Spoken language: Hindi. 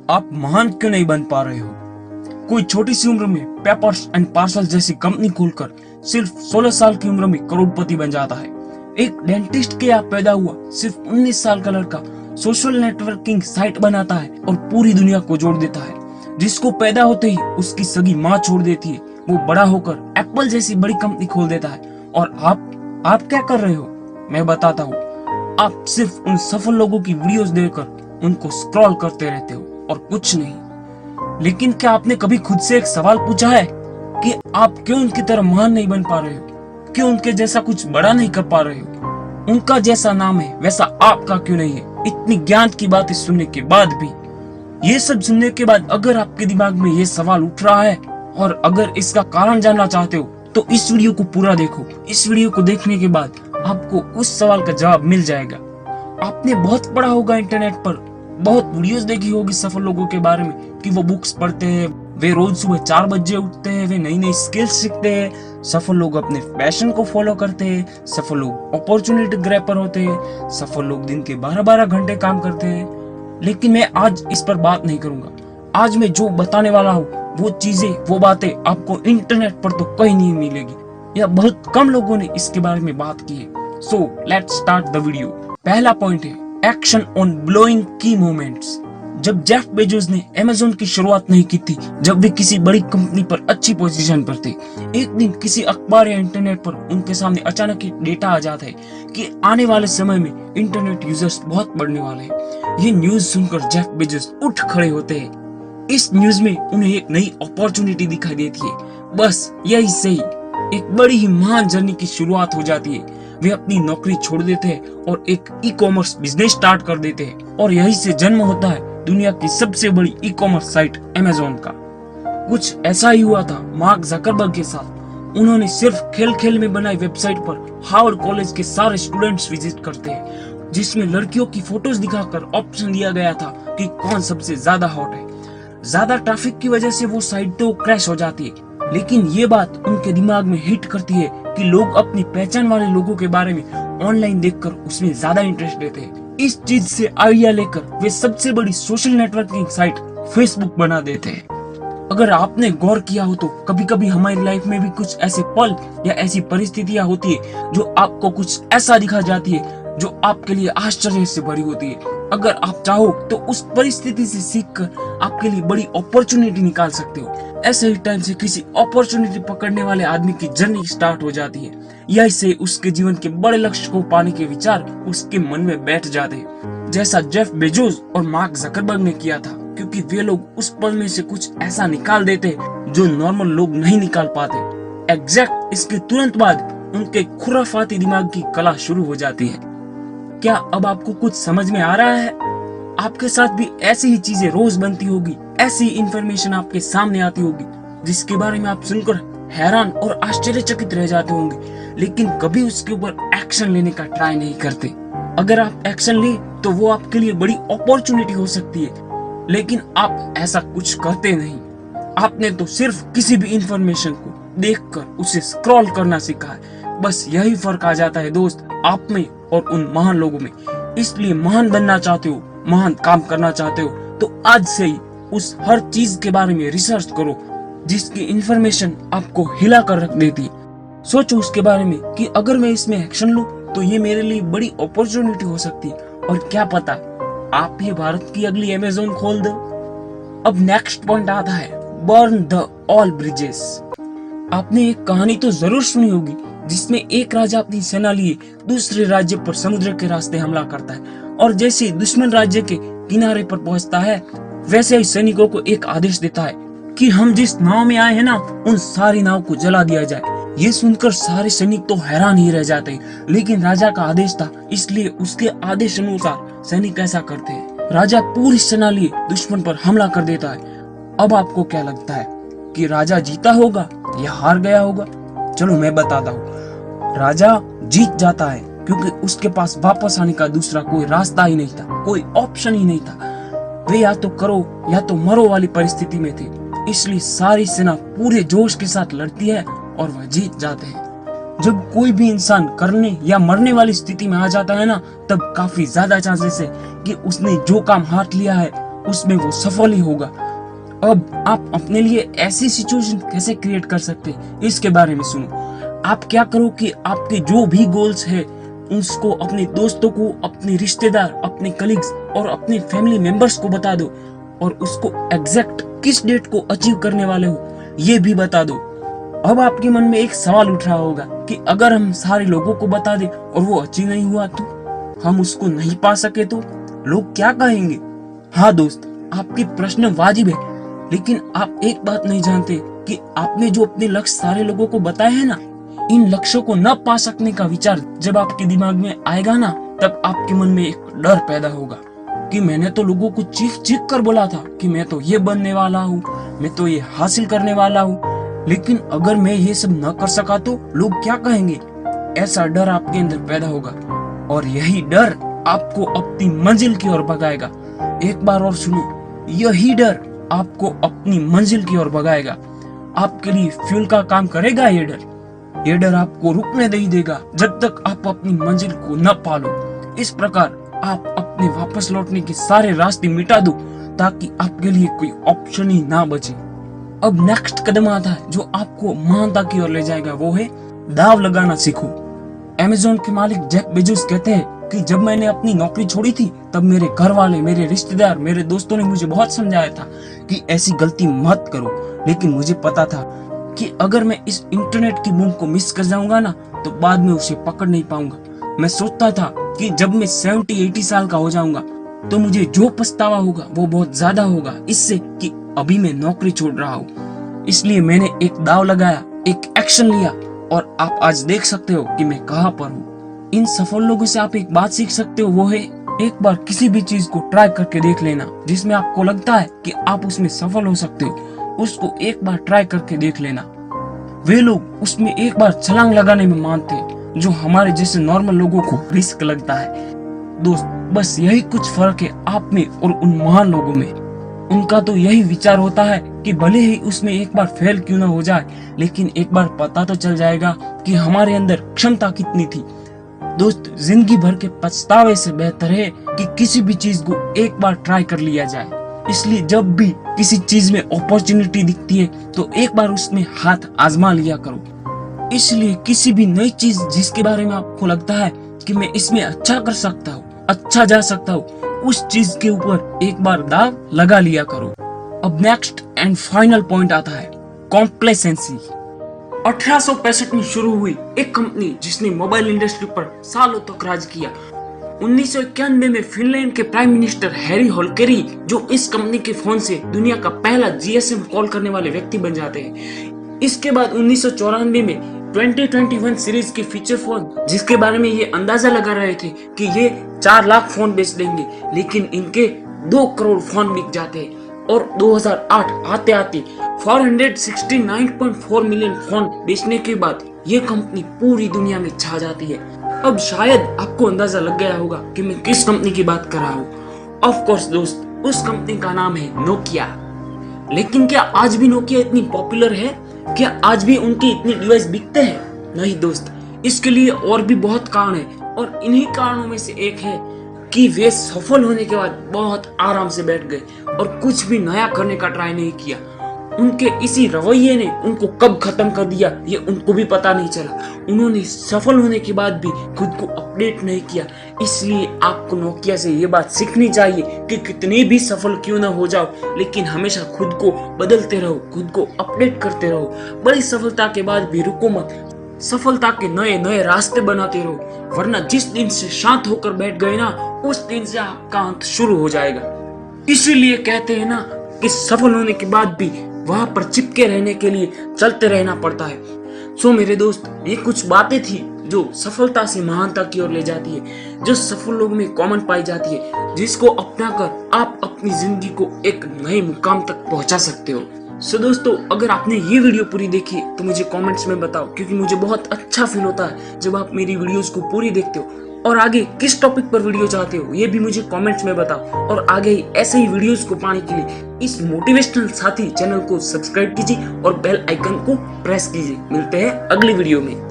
आप महान क्यों नहीं बन पा रहे हो? कोई छोटी सी उम्र में पेपर्स एंड पार्सल जैसी कंपनी खोलकर सिर्फ 16 साल की उम्र में करोड़पति बन जाता है। एक डेंटिस्ट के यहाँ पैदा हुआ सिर्फ 19 साल का लड़का सोशल नेटवर्किंग साइट बनाता है और पूरी दुनिया को जोड़ देता है। जिसको पैदा होते ही उसकी सगी माँ छोड़ देती है, वो बड़ा होकर एप्पल जैसी बड़ी कंपनी खोल देता है। और आप क्या कर रहे हो? मैं बताता हूँ। आप सिर्फ उन सफल लोगों की वीडियोस देखकर उनको स्क्रॉल करते रहते हो और कुछ नहीं। लेकिन क्या आपने कभी खुद से एक सवाल पूछा है कि आप क्यों उनकी तरह महान नहीं बन पा रहे हो? क्यों उनके जैसा कुछ बड़ा नहीं कर पा रहे हो? उनका जैसा नाम है वैसा आपका क्यों नहीं है? इतनी ज्ञान की बातें सुनने के बाद भी, ये सब सुनने के बाद अगर आपके दिमाग में ये सवाल उठ रहा है और अगर इसका कारण जानना चाहते हो तो इस वीडियो को पूरा देखो। इस वीडियो को देखने के बाद आपको उस सवाल का जवाब मिल जाएगा। आपने बहुत पढ़ा होगा इंटरनेट पर, बहुत वीडियोस देखी होगी सफल लोगों के बारे में कि वो बुक्स पढ़ते हैं, वे रोज सुबह 4 बजे उठते हैं, वे नई नई स्किल्स सीखते हैं। सफल लोग अपने पैशन को फॉलो करते हैं, सफल लोग अपॉर्चुनिटी ग्रैबर होते हैं, सफल लोग दिन के 12-12 घंटे काम करते हैं। लेकिन मैं आज इस पर बात नहीं करूंगा। आज मैं जो बताने वाला हूँ वो चीजें, वो बातें आपको इंटरनेट पर तो कहीं नहीं मिलेगी, या बहुत कम लोगों ने इसके बारे में बात की है। So let's start the video. पहला पॉइंट है एक्शन ऑन ब्लोइंग की मोमेंट्स। जब जेफ बेजोस ने अमेज़न की शुरुआत नहीं की थी, जब वे किसी बड़ी कंपनी पर अच्छी पोजीशन पर थे, एक दिन किसी अखबार या इंटरनेट पर उनके सामने अचानक एक डेटा आ जाता है कि आने वाले समय में इंटरनेट यूजर्स बहुत बढ़ने वाले हैं। ये न्यूज सुनकर जेफ बेजोस उठ खड़े होते हैं। इस न्यूज में उन्हें एक नई अपॉर्चुनिटी दिखाई देती है। बस यही सही, एक बड़ी ही महान जर्नी की शुरुआत हो जाती है। वे अपनी नौकरी छोड़ देते हैं और एक ई कॉमर्स बिजनेस स्टार्ट कर देते हैं, और यही से जन्म होता है दुनिया की सबसे बड़ी ई कॉमर्स साइट अमेज़न का। कुछ ऐसा ही हुआ था मार्क जकरबर्ग के साथ। उन्होंने सिर्फ खेल खेल में बनाई वेबसाइट पर हार्वर्ड कॉलेज के सारे स्टूडेंट्स विजिट करते हैं, जिसमें लड़कियों की फोटोज दिखाकर ऑप्शन दिया गया था कि कौन सबसे ज्यादा हॉट है। ज्यादा ट्रैफिक की वजह से वो साइट तो क्रैश हो जाती है, लेकिन ये बात उनके दिमाग में हिट करती है कि लोग अपनी पहचान वाले लोगों के बारे में ऑनलाइन देखकर उसमें ज्यादा इंटरेस्ट लेते हैं। इस चीज से आइडिया लेकर वे सबसे बड़ी सोशल नेटवर्किंग साइट फेसबुक बना देते हैं। अगर आपने गौर किया हो तो कभी कभी हमारी लाइफ में भी कुछ ऐसे पल या ऐसी परिस्थितियां होती है जो आपको कुछ ऐसा दिखा जाती है जो आपके लिए आश्चर्य से भरी होती है। अगर आप चाहो तो उस परिस्थिति से सीखकर आपके लिए बड़ी अपॉर्चुनिटी निकाल सकते हो। ऐसे ही टाइम से किसी अपॉर्चुनिटी पकड़ने वाले आदमी की जर्नी स्टार्ट हो जाती है। यही से उसके जीवन के बड़े लक्ष्य को पाने के विचार उसके मन में बैठ जाते हैं, जैसा जेफ बेजोस और मार्क जकरबर्ग ने किया था, क्योंकि वे लोग उस पल में से कुछ ऐसा निकाल देते जो नॉर्मल लोग नहीं निकाल पाते। एग्जैक्ट इसके तुरंत बाद उनके खुराफाती दिमाग की कला शुरू हो जाती है। क्या अब आपको कुछ समझ में आ रहा है? आपके साथ भी ऐसी ही चीजें रोज बनती होगी, ऐसी इंफॉर्मेशन आपके सामने आती होगी जिसके बारे में आप सुनकर हैरान और आश्चर्यचकित रह जाते होंगे, लेकिन कभी उसके ऊपर एक्शन लेने का ट्राई नहीं करते। अगर आप एक्शन ले तो वो आपके लिए बड़ी अपॉर्चुनिटी हो सकती है, लेकिन आप ऐसा कुछ करते नहीं। आपने तो सिर्फ किसी भी इंफॉर्मेशन को देखकर उसे स्क्रॉल करना सीखा है। बस यही फर्क आ जाता है दोस्त, आप में और उन महान लोगों में। इसलिए महान बनना चाहते हो, महान काम करना चाहते हो, तो आज से ही उस हर चीज के बारे में रिसर्च करो जिसकी इंफॉर्मेशन आपको हिला कर रख देती है। सोचो उसके बारे में कि अगर मैं इसमें एक्शन लूं तो ये मेरे लिए बड़ी अपॉर्चुनिटी हो सकती है, और क्या पता आप ही भारत की अगली अमेज़न खोल दो। अब नेक्स्ट पॉइंट आता है बर्न द ऑल ब्रिजेस। आपने एक कहानी तो जरूर सुनी होगी जिसमें एक राजा अपनी सेना लिए दूसरे राज्य पर समुद्र के रास्ते हमला करता है, और जैसे दुश्मन राज्य के किनारे पर पहुंचता है वैसे ही सैनिकों को एक आदेश देता है कि हम जिस नाव में आए हैं ना, उन सारी नाव को जला दिया जाए। ये सुनकर सारे सैनिक तो हैरान ही रह जाते हैं, लेकिन राजा का आदेश था, इसलिए उसके आदेश अनुसार सैनिक ऐसा करते हैं। राजा पूरी सेना लिए दुश्मन पर हमला कर देता है। अब आपको क्या लगता है कि राजा जीता होगा या हार गया होगा? चलो मैं बताता हूँ। राजा जीत जाता है, क्योंकि उसके पास वापस आने का दूसरा कोई रास्ता ही नहीं था, कोई ऑप्शन ही नहीं था। वे या तो करो या तो मरो वाली परिस्थिति में थे, इसलिए सारी सेना पूरे जोश के साथ लड़ती है और वह जीत जाते हैं। जब कोई भी इंसान करने या मरने वाली स्थिति में आ जाता है ना, तब काफी ज्यादा चांसेस है कि उसने जो काम हाथ लिया है उसमें वो सफल ही होगा। अब आप अपने लिए ऐसी सिचुएशन कैसे क्रिएट कर सकते हैं, इसके बारे में सुनो। आप क्या करो कि आपके जो भी गोल्स है उसको अपने दोस्तों को, अपने रिश्तेदार, अपने कलीग्स और अपने फैमिली मेंबर्स को बता दो, और उसको एग्जैक्ट किस डेट को अचीव करने वाले हो ये भी बता दो। अब आपके मन में एक सवाल उठ रहा होगा कि अगर हम सारे लोगों को बता दें और वो अचीव नहीं हुआ तो, हम उसको नहीं पा सके तो लोग क्या कहेंगे? हाँ दोस्त, आपकी प्रश्न वाजिब है, लेकिन आप एक बात नहीं जानते कि आपने जो अपने लक्ष्य सारे लोगों को बताए हैं ना, इन लक्ष्यों को न पा सकने का विचार जब आपके दिमाग में आएगा ना, तब आपके मन में एक डर पैदा होगा कि मैंने तो लोगों को चीख चीख कर बोला था कि मैं तो ये बनने वाला हूँ, मैं तो ये हासिल करने वाला हूँ, लेकिन अगर मैं ये सब न कर सका तो लोग क्या कहेंगे? ऐसा डर आपके अंदर पैदा होगा, और यही डर आपको अपनी मंजिल की ओर भगाएगा। एक बार और सुनो, यही डर आपको अपनी मंजिल की ओर भगाएगा। आपके लिए फ्यूल का काम करेगा ये डर। ये डर आपको रुकने नहीं देगा जब तक आप अपनी मंजिल को न पालो। इस प्रकार आप अपने वापस लौटने के सारे रास्ते मिटा दो ताकि आपके लिए कोई ऑप्शन ही ना बचे। अब नेक्स्ट कदम आता है जो आपको महानता की ओर ले जाएगा, वो है दाव लगाना सीखो। अमेज़न के मालिक जेफ बेजोस कहते हैं कि जब मैंने अपनी नौकरी छोड़ी थी तब मेरे घर वाले, मेरे रिश्तेदार, मेरे दोस्तों ने मुझे बहुत समझाया था कि ऐसी गलती मत करो, लेकिन मुझे पता था कि अगर मैं इस इंटरनेट की बूम को मिस कर जाऊंगा ना तो बाद में उसे पकड़ नहीं पाऊंगा। मैं सोचता था कि जब मैं 70-80 साल का हो जाऊंगा तो मुझे जो पछतावा होगा वो बहुत ज्यादा होगा इससे कि अभी मैं नौकरी छोड़ रहा हूँ। इसलिए मैंने एक दाव लगाया, एक एक्शन लिया, और आप आज देख सकते हो कि मैं कहाँ पर हूँ। इन सफल लोगों से आप एक बात सीख सकते हो, वो है एक बार किसी भी चीज को ट्राई करके देख लेना जिसमें आपको लगता है कि आप उसमें सफल हो सकते हो, उसको एक बार ट्राई करके देख लेना। वे लोग उसमें एक बार छलांग लगाने में मानते हैं जो हमारे जैसे नॉर्मल लोगों को रिस्क लगता है। दोस्त, बस यही कुछ फर्क है आप में और उन महान लोगों में। उनका तो यही विचार होता है कि भले ही उसमें एक बार फेल क्यों ना हो जाए, लेकिन एक बार पता तो चल जाएगा कि हमारे अंदर क्षमता कितनी थी। दोस्त, जिंदगी भर के पछतावे से बेहतर है कि किसी भी चीज को एक बार ट्राई कर लिया जाए। इसलिए जब भी किसी चीज में अपॉर्चुनिटी दिखती है तो एक बार उसमें हाथ आजमा लिया करो। इसलिए किसी भी नई चीज जिसके बारे में आपको लगता है कि मैं इसमें अच्छा कर सकता हूँ, अच्छा जा सकता हूँ, उस चीज के ऊपर एक बार दाव लगा लिया करो। अब नेक्स्ट एंड फाइनल पॉइंट आता है कॉम्प्लेसेंसी। 1865 में शुरू हुई एक कंपनी जिसने मोबाइल इंडस्ट्री पर सालों तक राज किया। 1991 में फिनलैंड के प्राइम मिनिस्टर हैरी होल्केरी, जो इस कंपनी के फोन से दुनिया का पहला जीएसएम कॉल करने वाले व्यक्ति बन जाते हैं। इसके बाद 1994 में 2021 सीरीज के फीचर फोन, जिसके बारे में ये अंदाजा लगा रहे थे कि ये 4 लाख फोन बेच देंगे, लेकिन इनके 2 करोड़ फोन बिक जाते हैं। और 2008 आते आते 469.4 मिलियन फोन बेचने के बाद ये कंपनी पूरी दुनिया में छा जाती है। अब शायद आपको अंदाजा लग गया होगा कि मैं किस कंपनी की बात कर रहा हूँ। ऑफ कोर्स दोस्त, उस कंपनी का नाम है नोकिया। लेकिन क्या आज भी नोकिया इतनी पॉपुलर है? क्या आज भी उनके इतने डिवाइस बिकते हैं? नहीं दोस्त, इसके लिए और भी बहुत कारण है, और इन्हीं कारणों में से एक है कि वे सफल होने के बाद बहुत आराम से बैठ गए और कुछ भी नया करने का ट्राई नहीं किया। उनके इसी रवैये ने उनको कब खत्म कर दिया ये उनको भी पता नहीं चला। उन्होंने सफल होने के बाद भी खुद को अपडेट नहीं किया। इसलिए आपको नोकिया से ये बात सीखनी चाहिए कि कितनी भी सफल क्यों ना हो जाओ, लेकिन हमेशा खुद को बदलते रहो, खुद को अपडेट करते रहो। बड़ी सफलता के बाद भी रुको मत, सफलता के नए नए रास्ते बनाते रहो, वरना जिस दिन से शांत होकर बैठ गए ना, उस दिन से आपका अंत शुरू हो जाएगा। इसीलिए कहते हैं ना कि सफल होने के बाद भी वहां पर चिपके रहने के लिए चलते रहना पड़ता है। सो मेरे दोस्त, ये कुछ बातें थी जो सफलता से महानता की ओर ले जाती है, जो सफल लोगों में कॉमन पाई जाती है, जिसको अपनाकर आप अपनी जिंदगी को एक नए मुकाम तक पहुंचा सकते हो। सो दोस्तों, अगर आपने ये वीडियो पूरी देखी तो मुझे कमेंट्स में बताओ, क्योंकि मुझे बहुत अच्छा फील होता है जब आप मेरी वीडियोस को पूरी देखते हो। और आगे किस टॉपिक पर वीडियो चाहते हो ये भी मुझे कमेंट्स में बताओ। और आगे ही ऐसे ही वीडियोस को पाने के लिए इस मोटिवेशनल साथी चैनल को सब्सक्राइब कीजिए और बेल आइकन को प्रेस कीजिए। मिलते हैं अगली वीडियो में।